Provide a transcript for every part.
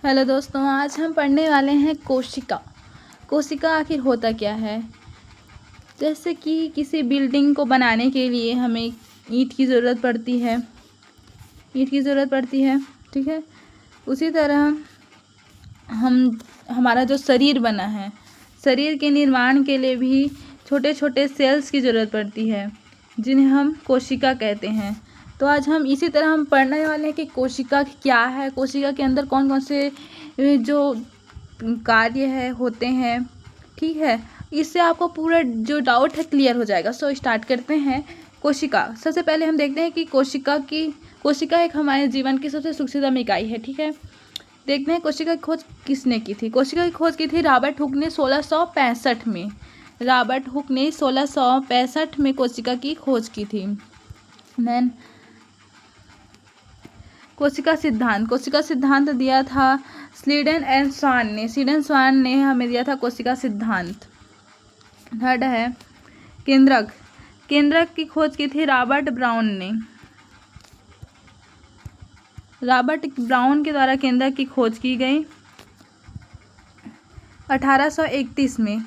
Hello दोस्तों, आज हम पढ़ने वाले हैं कोशिका। कोशिका आखिर होता क्या है। जैसे कि किसी बिल्डिंग को बनाने के लिए हमें ईंट की ज़रूरत पड़ती है, ठीक है। उसी तरह हमारा जो शरीर बना है, शरीर के निर्माण के लिए भी छोटे छोटे सेल्स की ज़रूरत पड़ती है, जिन्हें हम कोशिका कहते हैं। तो आज हम इसी तरह हम पढ़ने वाले हैं कि कोशिका क्या है, कोशिका के अंदर कौन कौन से जो कार्य है होते हैं, ठीक है। इससे आपको पूरा जो डाउट है क्लियर हो जाएगा। सो स्टार्ट करते हैं। कोशिका, सबसे पहले हम देखते हैं कि कोशिका एक हमारे जीवन की सबसे सूक्ष्मतम इकाई है, ठीक है। देखते हैं कोशिका की खोज किसने की थी। कोशिका की खोज की थी रॉबर्ट हुक ने 1665 में। रॉबर्ट हुक ने 1665 में कोशिका की खोज की थी। देन कोशिका सिद्धांत दिया था स्लीडन एंड स्वान ने हमें दिया था कोशिका सिद्धांत। थर्ड है केंद्रक की खोज की थी रॉबर्ट ब्राउन के द्वारा केंद्रक की खोज की गई 1831 में।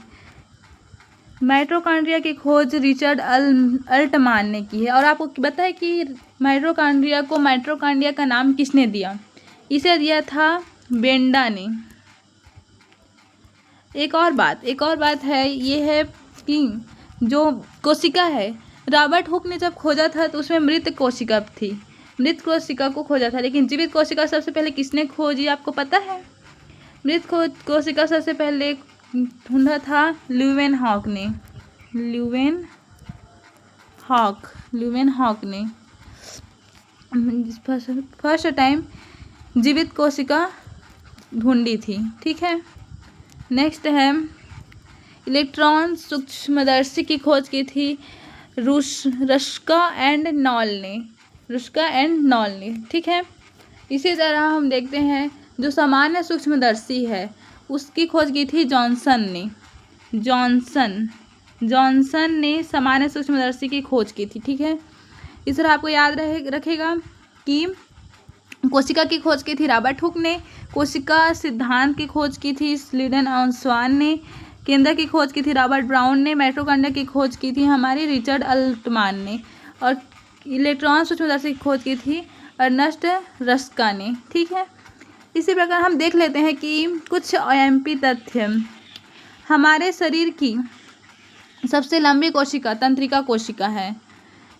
माइटोकॉन्ड्रिया की खोज रिचर्ड अल्टमान ने की है। और आपको पता है कि माइटोकॉन्ड्रिया का नाम किसने दिया? इसे दिया था बेंडा ने। एक और बात है, ये है कि जो कोशिका है, रॉबर्ट हुक ने जब खोजा था तो उसमें मृत कोशिका को खोजा था, लेकिन जीवित कोशिका सबसे पहले किसने खोजी आपको पता है? मृत कोशिका सबसे पहले ढूंढा था ल्यूवेनहॉक ने फर्स्ट टाइम जीवित कोशिका ढूंढी थी, ठीक है। नेक्स्ट है इलेक्ट्रॉन सूक्ष्मदर्शी की खोज की थी रुस्का एंड नॉल ने, ठीक है। इसी तरह हम देखते हैं जो सामान्य सूक्ष्मदर्शी है उसकी खोज की थी जॉनसन ने सामान्य सूक्ष्मदर्शी की खोज की थी, ठीक है। इस तरह आपको याद रखेगा कि कोशिका की खोज की थी रॉबर्ट हुक ने, कोशिका सिद्धांत की खोज की थी स्लीडन और स्वान ने, केंद्र की खोज की थी रॉबर्ट ब्राउन ने, माइटोकॉन्ड्रिया की खोज की थी हमारी रिचर्ड अल्टमान ने, और इलेक्ट्रॉन सूक्ष्मदर्शी की खोज की थी अर्नस्ट रस्का ने, ठीक है। इसी प्रकार हम देख लेते हैं कि कुछ एमपी तथ्य। हमारे शरीर की सबसे लंबी कोशिका तंत्रिका कोशिका है।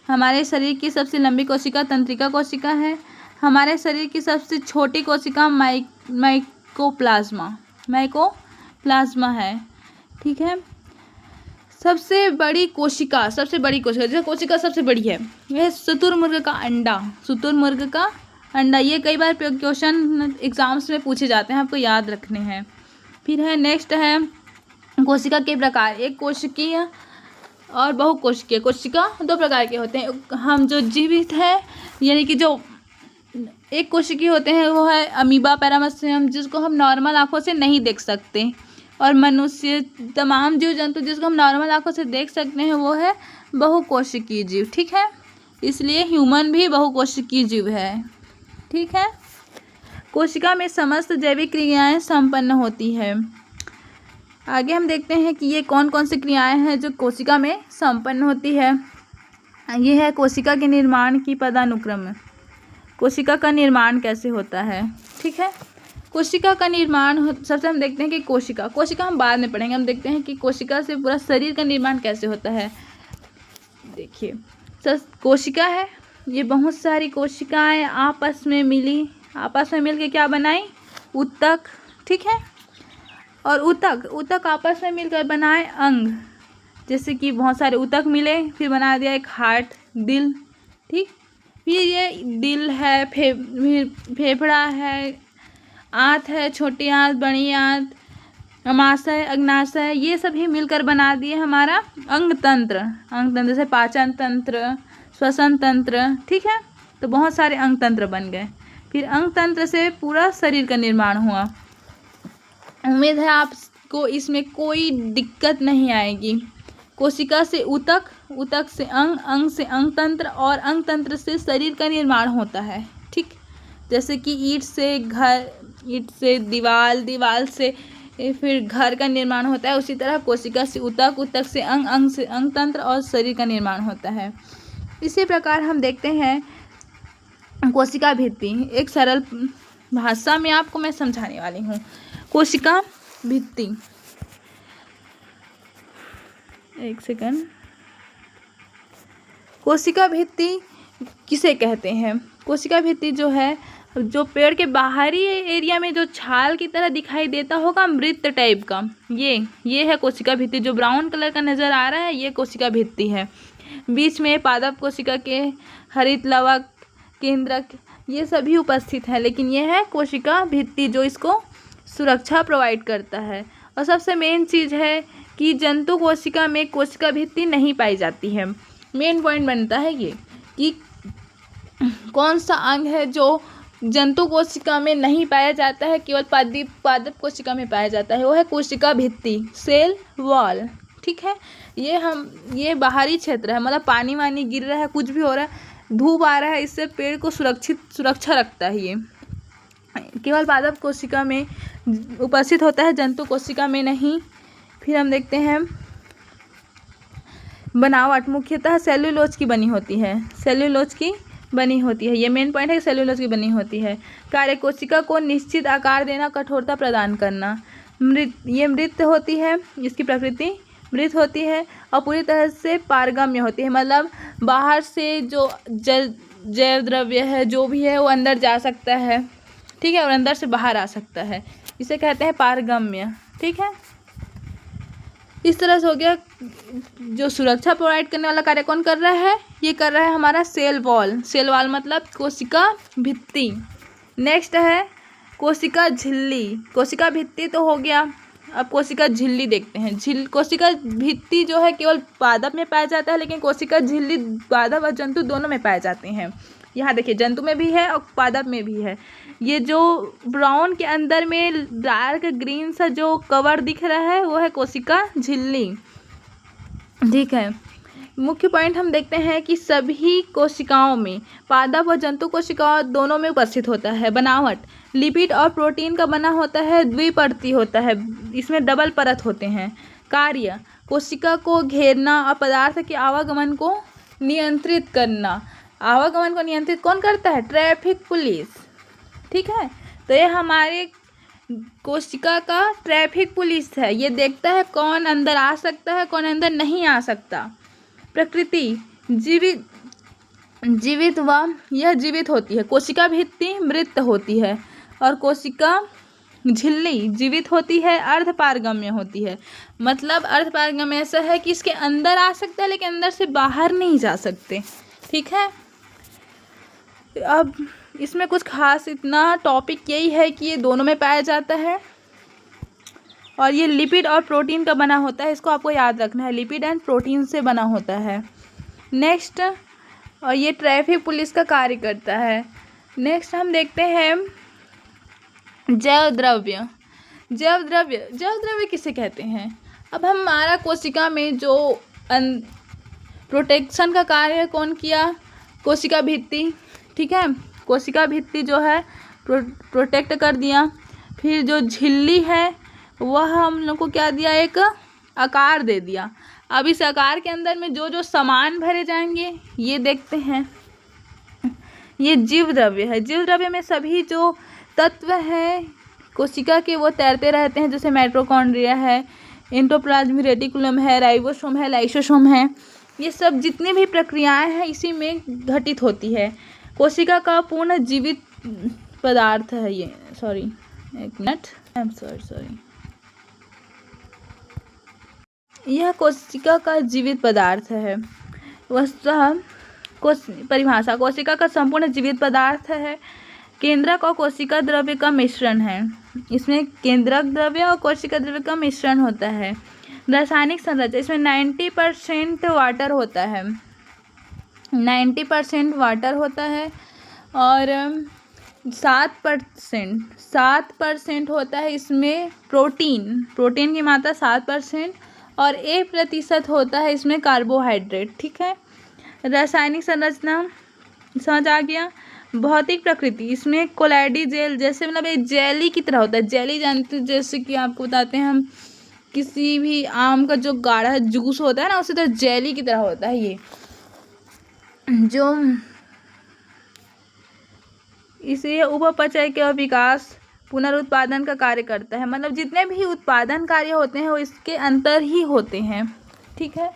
हमारे शरीर की सबसे लंबी कोशिका तंत्रिका कोशिका है। हमारे शरीर की सबसे छोटी कोशिका माइकोप्लाज्मा है, ठीक है। सबसे बड़ी कोशिका जो कोशिका सबसे बड़ी है वह शुतुरमुर्ग का अंडा। ये कई बार क्वेश्चन एग्जाम्स में पूछे जाते हैं, आपको याद रखने हैं। फिर है नेक्स्ट है कोशिका के प्रकार। एक कोशिकीय और बहुकोशिकीय। कोशिका दो प्रकार के होते हैं। हम जो जीवित है यानी कि जो एक कोशिकीय होते हैं वो है अमीबा पैरामीशियम, जिसको हम नॉर्मल आंखों से नहीं देख सकते, और मनुष्य तमाम जीव जंतु जिसको हम नॉर्मल आंखों से देख सकते हैं वो है बहुकोशिकीय जीव, ठीक है। इसलिए ह्यूमन भी बहुकोशिकीय जीव है, ठीक है। कोशिका में समस्त जैविक क्रियाएं संपन्न होती है। आगे हम देखते हैं कि ये कौन कौन सी क्रियाएं हैं जो कोशिका में संपन्न होती है। ये है कोशिका के निर्माण की पदानुक्रम। कोशिका का निर्माण कैसे होता है, ठीक है। कोशिका का निर्माण सबसे हम देखते हैं कि कोशिका हम बाद में पढ़ेंगे। हम देखते हैं कि कोशिका से पूरा शरीर का निर्माण कैसे होता है। देखिए, कोशिका है, ये बहुत सारी कोशिकाएं आपस में मिल के क्या बनाई? ऊतक, ठीक है। और ऊतक आपस में मिलकर बनाए अंग। जैसे कि बहुत सारे ऊतक मिले, फिर बना दिया एक हार्ट, दिल, ठीक। फिर ये दिल है, फेफड़ा है, आंत है, छोटी आंत, बड़ी आंत, अमाशय, अग्नाशय, ये सभी मिलकर बना दिए हमारा अंग तंत्र जैसे पाचन तंत्र, श्वसन तंत्र, ठीक है। तो बहुत सारे अंग तंत्र बन गए। फिर अंग तंत्र से पूरा शरीर का निर्माण हुआ। उम्मीद है आपको इसमें कोई दिक्कत नहीं आएगी। कोशिका से ऊतक से अंग से अंग तंत्र, और अंग तंत्र से शरीर का निर्माण होता है, ठीक। जैसे कि ईंट से घर ईंट से दीवार, दीवार से फिर घर का निर्माण होता है, उसी तरह कोशिका से ऊतक, ऊतक से अंग, अंग से अंग तंत्र और शरीर का निर्माण होता है। इसी प्रकार हम देखते हैं कोशिका भित्ति। एक सरल भाषा में आपको मैं समझाने वाली हूँ। कोशिका भित्ति, एक सेकंड। कोशिका भित्ति किसे कहते हैं? कोशिका भित्ति जो है, जो पेड़ के बाहरी एरिया में जो छाल की तरह दिखाई देता होगा, मृत टाइप का, ये है कोशिका भित्ति। जो ब्राउन कलर का नज़र आ रहा है, ये कोशिका भित्ति है। बीच में पादप कोशिका के हरित लवक, केंद्रक, ये सभी उपस्थित है, लेकिन ये है कोशिका भित्ति जो इसको सुरक्षा प्रोवाइड करता है। और सबसे मेन चीज़ है कि जंतु कोशिका में कोशिका भित्ति नहीं पाई जाती है। मेन पॉइंट बनता है ये कि कौन सा अंग है जो जंतु कोशिका में नहीं पाया जाता है, केवल पादप कोशिका में पाया जाता है, वो है कोशिका भित्ति, सेल वॉल। ठीक है, ये बाहरी क्षेत्र है, मतलब पानी वानी गिर रहा है, कुछ भी हो रहा है, धूप आ रहा है, इससे पेड़ को सुरक्षा रखता है। ये केवल पादप कोशिका में उपस्थित होता है, जंतु कोशिका में नहीं। फिर हम देखते हैं बनावट, मुख्यतः सेल्यूलोज की बनी होती है, सेल्यूलोज की बनी होती है। ये मेन पॉइंट है, सेल्यूलोज की बनी होती है। कार्य कोशिका को निश्चित आकार देना, कठोरता प्रदान करना। ये मृत होती है, इसकी प्रकृति मृत होती है और पूरी तरह से पारगम्य होती है, मतलब बाहर से जो जैव द्रव्य है जो भी है वो अंदर जा सकता है, ठीक है, और अंदर से बाहर आ सकता है, इसे कहते हैं पारगम्य। ठीक है, इस तरह से हो गया। जो सुरक्षा प्रोवाइड करने वाला कार्य कौन कर रहा है? ये कर रहा है हमारा सेल वॉल। सेल वॉल मतलब कोशिका भित्ति। नेक्स्ट है कोशिका झिल्ली। कोशिका भित्ति तो हो गया, अब कोशिका झिल्ली देखते हैं। कोशिका भित्ति जो है केवल पादप में पाया जाता है, लेकिन कोशिका झिल्ली पादप और जंतु दोनों में पाए जाते हैं। यहाँ देखिए, जंतु में भी है और पादप में भी है। ये जो ब्राउन के अंदर में डार्क ग्रीन सा जो कवर दिख रहा है, वो है कोशिका झिल्ली। ठीक है, मुख्य पॉइंट हम देखते हैं कि सभी कोशिकाओं में, पादप और जंतु कोशिकाओं दोनों में उपस्थित होता है। बनावट, लिपिड और प्रोटीन का बना होता है, द्विपरती होता है, इसमें डबल परत होते हैं। कार्य, कोशिका को घेरना और पदार्थ के आवागमन को नियंत्रित करना। आवागमन को नियंत्रित कौन करता है? Traffic police. ठीक है, तो ये हमारे कोशिका का ट्रैफिक पुलिस है, ये देखता है कौन अंदर आ सकता है, कौन अंदर नहीं आ सकता। प्रकृति, जीवित व यह जीवित होती है। कोशिका भित्ति मृत होती है और कोशिका झिल्ली जीवित होती है, अर्धपारगम्य होती है। मतलब अर्धपारगम्य ऐसा है कि इसके अंदर आ सकता है, लेकिन अंदर से बाहर नहीं जा सकते। ठीक है, अब इसमें कुछ खास इतना टॉपिक यही है कि ये दोनों में पाया जाता है और ये लिपिड और प्रोटीन का बना होता है, इसको आपको याद रखना है, लिपिड एंड प्रोटीन से बना होता है। नेक्स्ट, और ये ट्रैफिक पुलिस का कार्य करता है। नेक्स्ट हम देखते हैं जैव द्रव्य। जैव द्रव्य किसे कहते हैं? अब हमारा कोशिका में जो प्रोटेक्शन का कार्य कौन किया? कोशिका भित्ति। ठीक है, कोशिका भित्ति जो है प्रोटेक्ट कर दिया। फिर जो झिल्ली है वह हम लोग को क्या दिया? एक आकार दे दिया। अब इस आकार के अंदर में जो जो सामान भरे जाएंगे ये देखते हैं। ये जीव द्रव्य है। जीव द्रव्य में सभी जो तत्व है कोशिका के वो तैरते रहते हैं, जैसे माइटोकॉन्ड्रिया है, एंडोप्लाज्मिक रेटिकुलम है, राइबोसोम है, लाइसोसोम है। ये सब जितनी भी प्रक्रियाएं हैं इसी में घटित होती है। कोशिका का पूर्ण जीवित पदार्थ है ये। सॉरी, एक मिनट, आई एम सॉरी। यह कोशिका का जीवित पदार्थ है। वस्तुतः परिभाषा, कोशिका का संपूर्ण जीवित पदार्थ है। केंद्रक और कोशिका द्रव्य का मिश्रण है। इसमें केंद्रक द्रव्य और कोशिका द्रव्य का मिश्रण होता है। रासायनिक संरचना, इसमें 90% वाटर होता है, 90% वाटर होता है और 7% होता है इसमें प्रोटीन की मात्रा 7% और 1% होता है इसमें कार्बोहाइड्रेट। ठीक है, रासायनिक संरचना समझ आ गया। भौतिक प्रकृति, इसमें कोलाइडी जेल जैसे मतलब एक जेली की तरह होता है। जेली जानते, जैसे कि आपको बताते हैं हम, किसी भी आम का जो गाढ़ा जूस होता है ना, उसी तरह जेली की तरह होता है ये, जो इसे उपपचय के विकास पुनरुत्पादन का कार्य करता है। मतलब जितने भी उत्पादन कार्य होते हैं वो इसके अंतर ही होते हैं। ठीक है,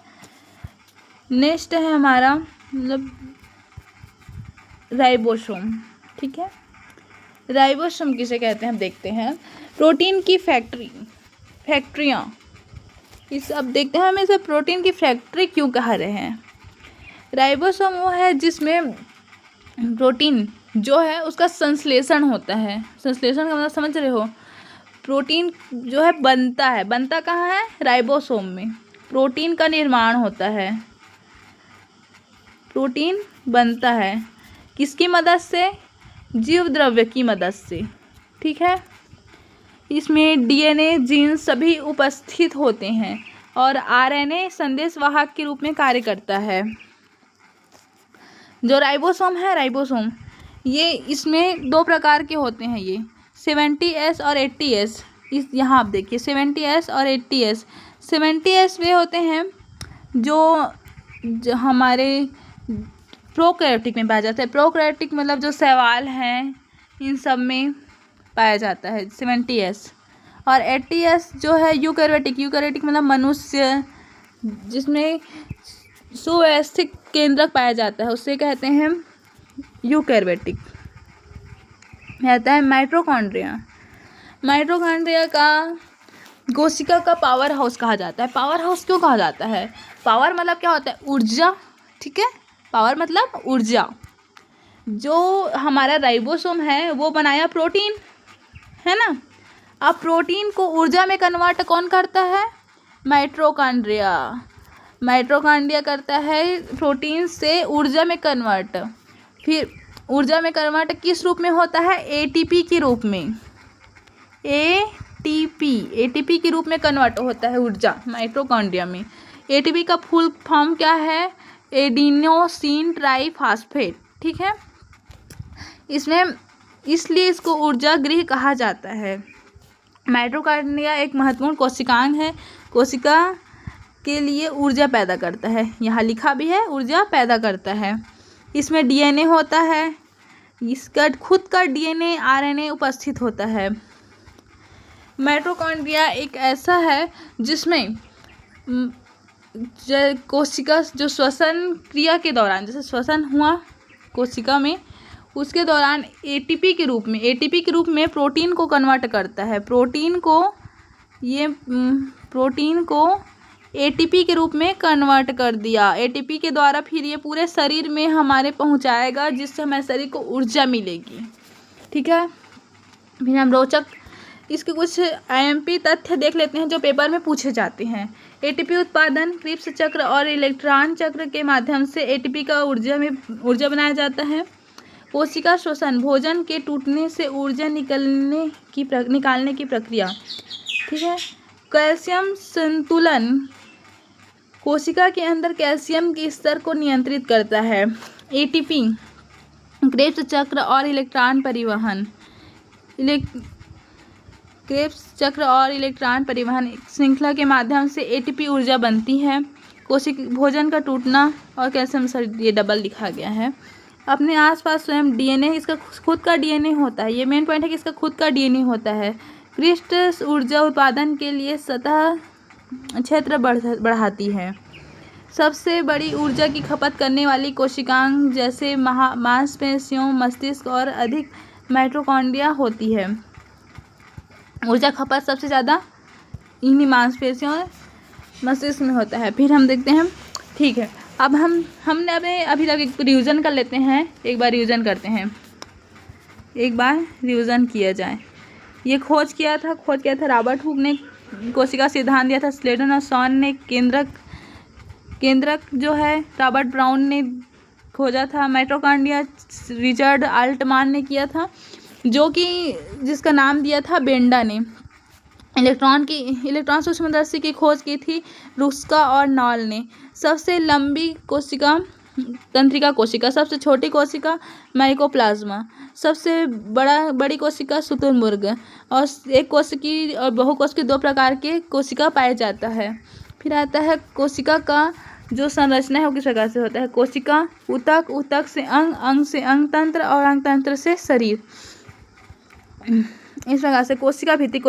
नेक्स्ट है हमारा मतलब राइबोसोम। ठीक है, राइबोसोम किसे कहते हैं हम देखते हैं। प्रोटीन की फैक्ट्रियाँ, इस अब देखते हैं हम इसे प्रोटीन की फैक्ट्री क्यों कह रहे हैं। राइबोसोम वो है जिसमें प्रोटीन जो है उसका संश्लेषण होता है। संश्लेषण का मतलब समझ रहे हो, प्रोटीन जो है बनता कहाँ है, राइबोसोम में प्रोटीन का निर्माण होता है। प्रोटीन बनता है किसकी मदद से, जीव द्रव्य की मदद से। ठीक है, इसमें डीएनए जीन सभी उपस्थित होते हैं और आरएनए संदेशवाहक के रूप में कार्य करता है। जो राइबोसोम है, राइबोसोम ये इसमें 2 प्रकार के होते हैं, ये 70S और 80S। इस यहाँ आप देखिए 70S और 80S। 70S वे होते हैं जो हमारे प्रोकैरियोटिक में पाया जाता है। प्रोकैरियोटिक मतलब जो शैवाल हैं इन सब में पाया जाता है 70S। और 80S जो है यूकैरियोटिक मतलब मनुष्य, जिसमें सुव्यवस्थित केंद्रक पाया जाता है, उससे कहते हैं यूकैरियोटिक। कहता है माइटोकॉन्ड्रिया का कोशिका का पावर हाउस कहा जाता है। पावर हाउस क्यों कहा जाता है, पावर मतलब क्या होता है, ऊर्जा। ठीक है, पावर मतलब ऊर्जा। जो हमारा राइबोसोम है वो बनाया प्रोटीन, है ना। अब प्रोटीन को ऊर्जा में कन्वर्ट कौन करता है, माइटोकॉन्ड्रिया करता है प्रोटीन से ऊर्जा में कन्वर्ट। फिर ऊर्जा में कन्वर्ट किस रूप में होता है, एटीपी के रूप में। एटीपी के रूप में कन्वर्ट होता है ऊर्जा माइटोकॉन्ड्रिया में। एटीपी का फुल फॉर्म क्या है, एडिनोसिन ट्राइफॉस्फेट। ठीक है, इसमें इसलिए इसको ऊर्जा गृह कहा जाता है। माइटोकॉन्ड्रिया एक महत्वपूर्ण कोशिकांग है, कोशिका के लिए ऊर्जा पैदा करता है। यहाँ लिखा भी है ऊर्जा पैदा करता है। इसमें डीएनए होता है, इसका खुद का डीएनए आरएनए उपस्थित होता है। माइटोकॉन्ड्रिया एक ऐसा है जिसमें कोशिका जो श्वसन क्रिया के दौरान, जैसे श्वसन हुआ कोशिका में, उसके दौरान एटीपी के रूप में प्रोटीन को कन्वर्ट करता है। प्रोटीन को एटीपी के रूप में कन्वर्ट कर दिया। एटीपी के द्वारा फिर ये पूरे शरीर में हमारे पहुंचाएगा, जिससे हमारे शरीर को ऊर्जा मिलेगी। ठीक है, फिर हम रोचक इसके कुछ आईएमपी तथ्य देख लेते हैं जो पेपर में पूछे जाते हैं। एटीपी उत्पादन क्रिप्स चक्र और इलेक्ट्रॉन चक्र के माध्यम से एटीपी का ऊर्जा बनाया जाता है। कोशिका श्वसन, भोजन के टूटने से ऊर्जा निकालने की प्रक्रिया। ठीक है, कैल्शियम संतुलन, कोशिका के अंदर कैल्शियम के स्तर को नियंत्रित करता है। एटीपी क्रेब्स चक्र और इलेक्ट्रॉन परिवहन श्रृंखला के माध्यम से एटीपी ऊर्जा बनती है। भोजन का टूटना और कैल्शियम, ये डबल लिखा गया है। अपने आसपास स्वयं डीएनए, इसका खुद का डीएनए होता है। ये मेन पॉइंट है कि इसका खुद का डीएनए होता है। क्रिस्टल ऊर्जा उत्पादन के लिए सतह क्षेत्र बढ़ाती है। सबसे बड़ी ऊर्जा की खपत करने वाली कोशिकांग जैसे मांसपेशियों, मस्तिष्क और अधिक माइटोकॉन्ड्रिया होती है। ऊर्जा खपत सबसे ज़्यादा इन्हीं मांसपेशियों और मस्तिष्क में होता है। फिर हम देखते हैं, ठीक है, अब हमने अभी तक एक रिवीजन कर लेते हैं। एक बार रिवीजन करते हैं, एक बार रिवीजन किया जाए। ये खोज किया था रॉबर्ट हुक ने कोशिका सिद्धांत दिया था। स्लेटन और सॉन ने केंद्रक जो है रॉबर्ट ब्राउन ने खोजा था। माइटोकॉन्ड्रिया रिचर्ड अल्टमान ने किया था, जो कि जिसका नाम दिया था बेंडा ने। इलेक्ट्रॉन सूक्ष्मदर्शी की खोज की थी रुस्का और नॉल ने। सबसे लंबी कोशिका तंत्रिका कोशिका, सबसे छोटी कोशिका माइकोप्लाज्मा, सबसे बड़ी कोशिका शुतुरमुर्ग, और एक कोशिकी और बहुकोशिकी 2 प्रकार के कोशिका पाए जाता है। फिर आता है कोशिका का जो संरचना है वो किस प्रकार से होता है। कोशिका ऊतक, ऊतक से अंग, अंग से अंग तंत्र और अंग तंत्र से शरीर। इस प्रकार से कोशिका भित्ति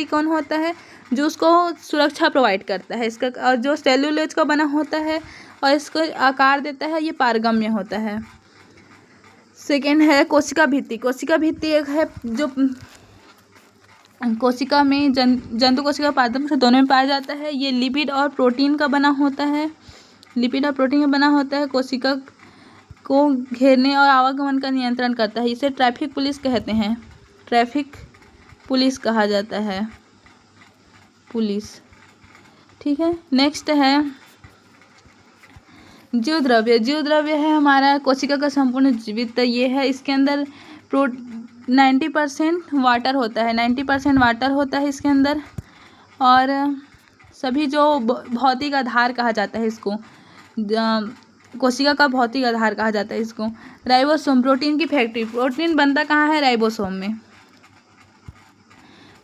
कौन होता है, जो उसको सुरक्षा प्रोवाइड करता है इसका, और जो सेल्यूलोज का बना होता है और इसको आकार देता है, ये पारगम्य होता है। सेकेंड है कोशिका भित्ति एक है जो कोशिका में जंतु कोशिका पादप से दोनों में पाया जाता है। ये लिपिड और प्रोटीन का बना होता है, कोशिका को घेरने और आवागमन का नियंत्रण करता है। इसे ट्रैफिक पुलिस कहते हैं, ट्रैफिक पुलिस कहा जाता है, पुलिस। ठीक है, नेक्स्ट है जीव द्रव्य है हमारा कोशिका का संपूर्ण जीवित ये है। इसके अंदर 90% वाटर होता है, 90% वाटर होता है इसके अंदर। और सभी जो भौतिक आधार कहा जाता है इसको, कोशिका का भौतिक आधार कहा जाता है इसको। राइबोसोम, प्रोटीन की फैक्ट्री। प्रोटीन बनता कहाँ है, राइबोसोम में।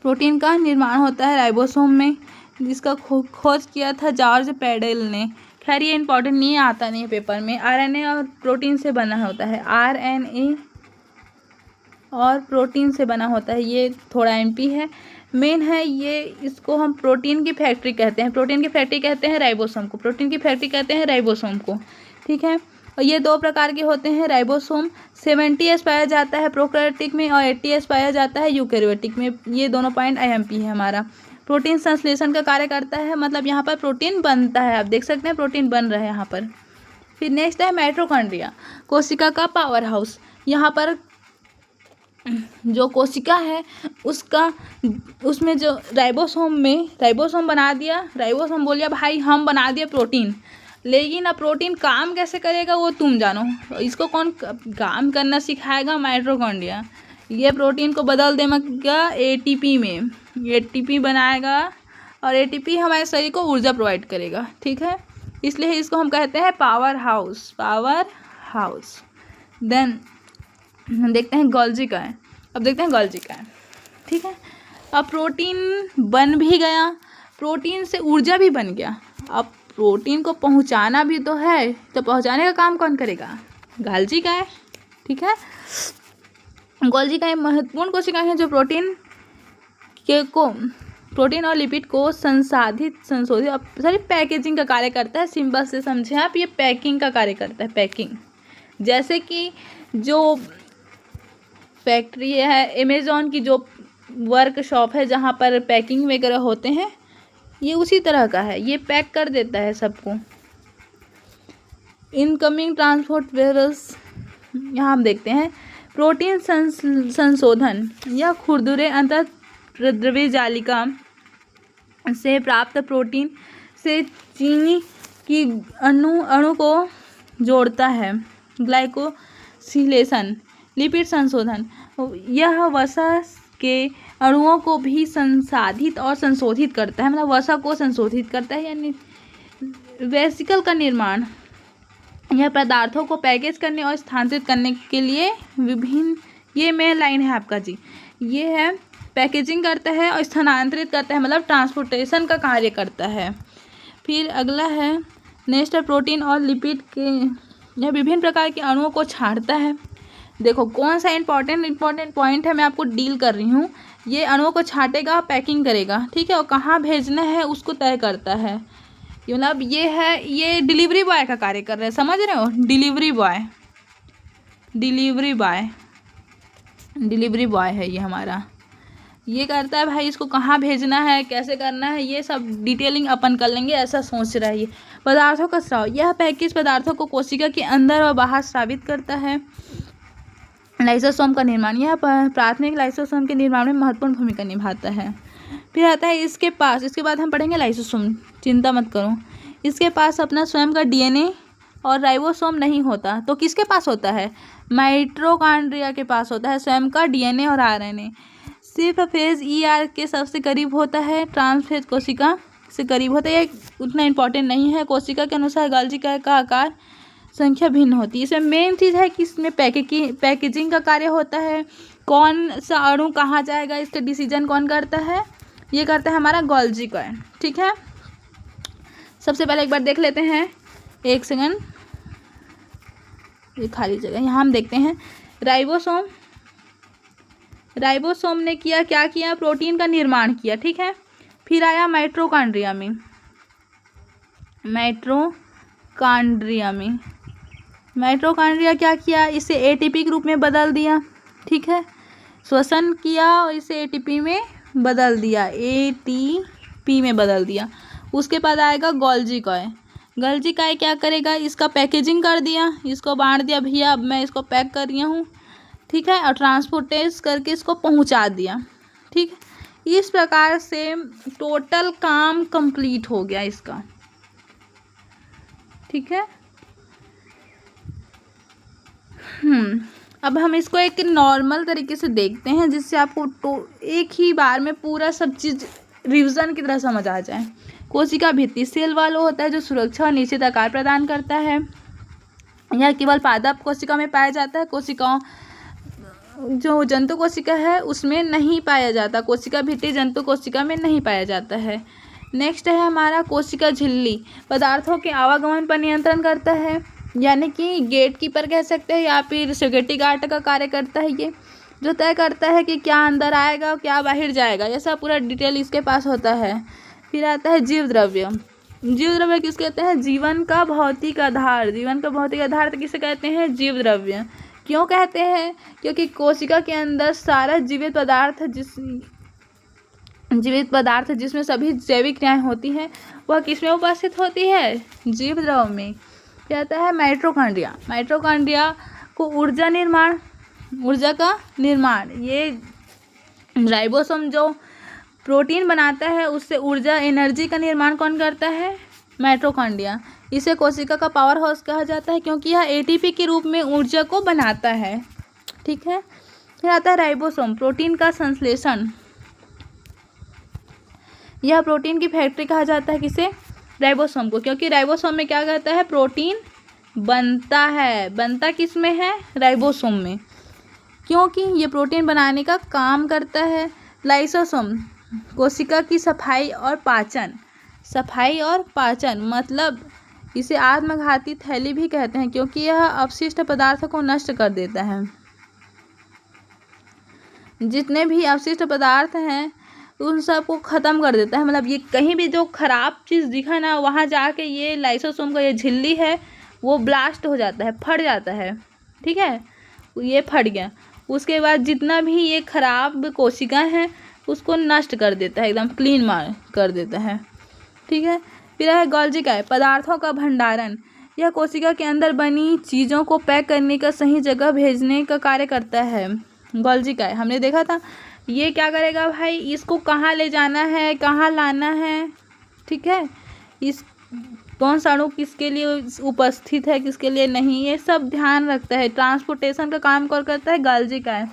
प्रोटीन का निर्माण होता है राइबोसोम में, जिसका खोज किया था जॉर्ज पेडेल ने। खैर ये इंपॉर्टेंट नहीं है, आता नहीं है पेपर में। आरएनए और प्रोटीन से बना होता है, आरएनए और प्रोटीन से बना होता है, ये थोड़ा एमपी है। मेन है ये, इसको हम प्रोटीन की फैक्ट्री कहते हैं, राइबोसोम को। ठीक है, और ये 2 प्रकार के होते हैं राइबोसोम। 70S पाया जाता है प्रोकैरियोटिक में और 80S पाया जाता है यूकैरियोटिक में। ये दोनों पॉइंट आईएमपी है हमारा। प्रोटीन संश्लेषण का कार्य करता है, मतलब यहाँ पर प्रोटीन बनता है, आप देख सकते हैं प्रोटीन बन रहा है यहाँ पर। फिर नेक्स्ट है माइटोकॉन्ड्रिया, कोशिका का पावर हाउस। यहाँ पर जो कोशिका है उसमें जो राइबोसोम बना दिया, राइबोसोम बोल दिया भाई हम बना दिए प्रोटीन, लेकिन अब प्रोटीन काम कैसे करेगा वो तुम जानो। इसको कौन काम करना सिखाएगा, माइटोकॉन्ड्रिया। ये प्रोटीन को बदल देगा एटीपी में, एटीपी बनाएगा और एटीपी हमारे शरीर को ऊर्जा प्रोवाइड करेगा। ठीक है, इसलिए इसको हम कहते हैं पावर हाउस। देन देखते हैं गोल्जी का है। ठीक है, अब प्रोटीन बन भी गया, प्रोटीन से ऊर्जा भी बन गया। अब प्रोटीन को पहुंचाना भी तो है, तो पहुंचाने का काम कौन करेगा, गोल्जी का है। ठीक है, गोल्जी का महत्वपूर्ण कोशिका है जो प्रोटीन और लिपिड को संशोधित सॉरी पैकेजिंग का कार्य करता है। सिंपल से समझे आप, ये पैकिंग का कार्य करता है, पैकिंग। जैसे कि जो फैक्ट्री है, अमेज़ॉन की जो वर्कशॉप है जहाँ पर पैकिंग वगैरह होते हैं, ये उसी तरह का है, ये पैक कर देता है सबको। इनकमिंग ट्रांसपोर्ट वेयर्स, यहाँ हम देखते हैं प्रोटीन संशोधन। यह खुरदुरे अंतःद्रव्य जालिका से प्राप्त प्रोटीन से चीनी की अणु को जोड़ता है। ग्लाइकोसिलेशन, लिपिड संशोधन, यह वसा के अणुओं को भी संसाधित और संशोधित करता है, मतलब वसा को संशोधित करता है। यानी वेसिकल का निर्माण, यह पदार्थों को पैकेज करने और स्थानांतरित करने के लिए विभिन्न, ये मेन लाइन है आपका जी, ये है पैकेजिंग करता है और स्थानांतरित करता है, मतलब ट्रांसपोर्टेशन का कार्य करता है। फिर अगला है नेक्स्ट है प्रोटीन और लिपिड के, यह विभिन्न प्रकार के अणुओं को छांटता है। देखो कौन सा इंपॉर्टेंट पॉइंट है, मैं आपको डील कर रही हूँ। ये अणुओं को छांटेगा, पैकिंग करेगा, ठीक है, और कहाँ भेजना है उसको तय करता है। मतलब ये डिलीवरी बॉय का कार्य कर रहे हैं, समझ रहे हो, डिलीवरी बॉय है ये हमारा, ये करता है भाई, इसको कहाँ भेजना है, कैसे करना है, ये सब डिटेलिंग अपन कर लेंगे, ऐसा सोच रहा है। ये पदार्थों का स्राव, यह पैकेज पदार्थों को कोशिका के अंदर और बाहर स्रावित करता है। लाइसोसोम का निर्माण, यह प्राथमिक लाइसोसोम के निर्माण में महत्वपूर्ण भूमिका निभाता है। फिर आता है इसके बाद हम पढ़ेंगे लाइसोसोम, चिंता मत करो। इसके पास अपना स्वयं का डीएनए और राइबोसोम नहीं होता, तो किसके पास होता है, माइटोकॉन्ड्रिया के पास होता है स्वयं का डीएनए और आरएनए। सिर्फ फेज ईआर के सबसे करीब होता है, ट्रांसफेज कोशिका से करीब होता है। ये उतना इम्पोर्टेंट नहीं है। कोशिका के अनुसार गोल्जी का आकार संख्या भिन्न होती है। इसमें मेन चीज़ है कि इसमें पैकेजिंग का कार्य होता है। कौन सा अणु कहाँ जाएगा इसका डिसीजन कौन करता है, ये करता है हमारा गोल्जी कॉइन। ठीक है, सबसे पहले एक बार देख लेते हैं, एक सेकंड, ये खाली जगह, यहाँ हम देखते हैं राइबोसोम ने क्या किया, प्रोटीन का निर्माण किया। ठीक है, फिर आया माइटोकॉन्ड्रिया क्या किया, इसे एटीपी के रूप में बदल दिया। ठीक है, श्वसन किया और इसे एटीपी में बदल दिया। उसके बाद आएगा गोल्जी कॉय क्या करेगा, इसका पैकेजिंग कर दिया, इसको बांट दिया, भैया अब मैं इसको पैक कर रही हूँ। ठीक है, और ट्रांसपोर्टेस करके इसको पहुँचा दिया। ठीक है, इस प्रकार से टोटल काम कंप्लीट हो गया इसका। ठीक है, अब हम इसको एक नॉर्मल तरीके से देखते हैं जिससे आपको एक ही बार में पूरा सब चीज़ रिवीजन की तरह समझ आ जाए। कोशिका भित्ति सेल वालों होता है जो सुरक्षा और निश्चित आकार प्रदान करता है। यह केवल पादप कोशिका में पाया जाता है, कोशिकाओं जो जंतु कोशिका है उसमें नहीं पाया जाता। कोशिका भित्ति जंतु कोशिका में नहीं पाया जाता है। नेक्स्ट है हमारा कोशिका झिल्ली, पदार्थों के आवागमन पर नियंत्रण करता है, यानी कि गेट कीपर कह सकते हैं या फिर सिक्योरिटी गार्ड का कार्य करता है। ये जो तय करता है कि क्या अंदर आएगा और क्या बाहर जाएगा, ये सब पूरा डिटेल इसके पास होता है। फिर आता है जीव द्रव्य किस कहते हैं, जीवन का भौतिक आधार तो किसे कहते हैं, जीव द्रव्य। क्यों कहते हैं, क्योंकि कोशिका के अंदर सारा जीवित पदार्थ जिसमें सभी जैविक क्रियाएं होती हैं वह किसमें उपस्थित होती है, जीव द्रव्य में। क्या आता है माइटोकॉन्ड्रिया को ऊर्जा का निर्माण, ये राइबोसोम जो प्रोटीन बनाता है उससे एनर्जी का निर्माण कौन करता है, माइटोकॉन्ड्रिया। इसे कोशिका का पावर हाउस कहा जाता है क्योंकि यह एटीपी के रूप में ऊर्जा को बनाता है। ठीक है, फिर आता है राइबोसोम, प्रोटीन का संश्लेषण। यह प्रोटीन की फैक्ट्री कहा जाता है किसे, राइबोसोम को, क्योंकि राइबोसोम में क्या कहता है, प्रोटीन बनता किस में है, राइबोसोम में, क्योंकि ये प्रोटीन बनाने का काम करता है। लाइसोसोम, कोशिका की सफाई और पाचन, मतलब इसे आत्मघाती थैली भी कहते हैं क्योंकि यह अपशिष्ट पदार्थ को नष्ट कर देता है। जितने भी अपशिष्ट पदार्थ हैं उन सबको ख़त्म कर देता है, मतलब ये कहीं भी जो खराब चीज़ दिखा ना वहाँ जाके ये लाइसोसोम का ये झिल्ली है वो ब्लास्ट हो जाता है, फट जाता है। ठीक है, ये फट गया, उसके बाद जितना भी ये खराब कोशिका हैं उसको नष्ट कर देता है, एकदम क्लीन कर देता है। ठीक है, फिर है गोल्जी कॉय, पदार्थों का भंडारण। यह कोशिका के अंदर बनी चीज़ों को पैक करने का सही जगह भेजने का कार्य करता है। गोल्जी कॉय हमने देखा था, ये क्या करेगा भाई, इसको कहाँ ले जाना है, कहाँ लाना है। ठीक है, इस कौन सा अणु किसके लिए उपस्थित है, किसके लिए नहीं, ये सब ध्यान रखता है। ट्रांसपोर्टेशन का काम कौन करता है, गोल्जी कॉय।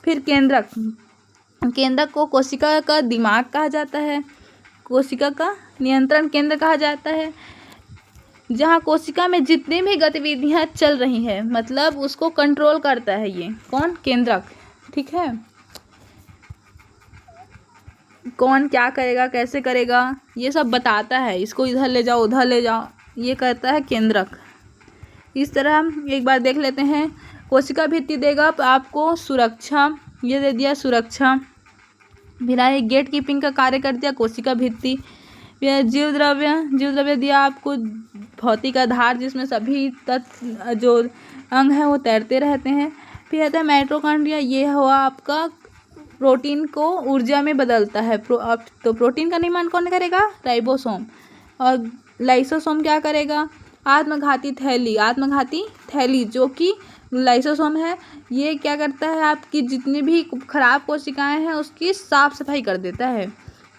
फिर केंद्रक को कोशिका का दिमाग कहा जाता है, कोशिका का नियंत्रण केंद्र कहा जाता है। जहाँ कोशिका में जितनी भी गतिविधियाँ चल रही है मतलब उसको कंट्रोल करता है ये कौन, केंद्रक। ठीक है, कौन क्या करेगा, कैसे करेगा, ये सब बताता है, इसको इधर ले जाओ उधर ले जाओ, ये करता है केंद्रक। इस तरह एक बार देख लेते हैं। कोशिका भित्ति देगा आपको सुरक्षा, ये दे दिया सुरक्षा। फिर आए गेट कीपिंग का कार्य कर दिया कोशिका भित्ति। फिर जीव द्रव्य दिया आपको भौतिक आधार जिसमें सभी तत्व जो अंग हैं वो तैरते रहते हैं। फिर आता है माइटोकॉन्ड्रिया, ये हुआ आपका प्रोटीन को ऊर्जा में बदलता है। तो प्रोटीन का निर्माण कौन करेगा, राइबोसोम। और लाइसोसोम क्या करेगा, आत्मघाती थैली जो कि लाइसोसोम है, ये क्या करता है, आपकी जितनी भी खराब कोशिकाएं हैं उसकी साफ सफाई कर देता है।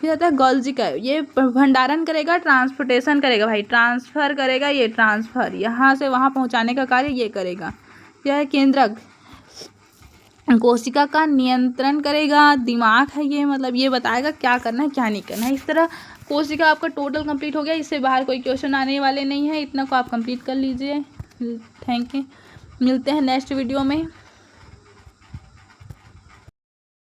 फिर आता है गोल्जी कॉय, ये भंडारण करेगा, ट्रांसपोर्टेशन करेगा भाई, ट्रांसफ़र करेगा, ये ट्रांसफ़र यहाँ से वहाँ पहुँचाने का कार्य ये करेगा। यह है केंद्रक, कोशिका का नियंत्रण करेगा, दिमाग है ये, मतलब ये बताएगा क्या करना है क्या नहीं करना है। इस तरह कोशिका आपका टोटल कंप्लीट हो गया, इससे बाहर कोई क्वेश्चन आने वाले नहीं है, इतना को आप कंप्लीट कर लीजिए। Thank you. मिलते हैं नेक्स्ट वीडियो में।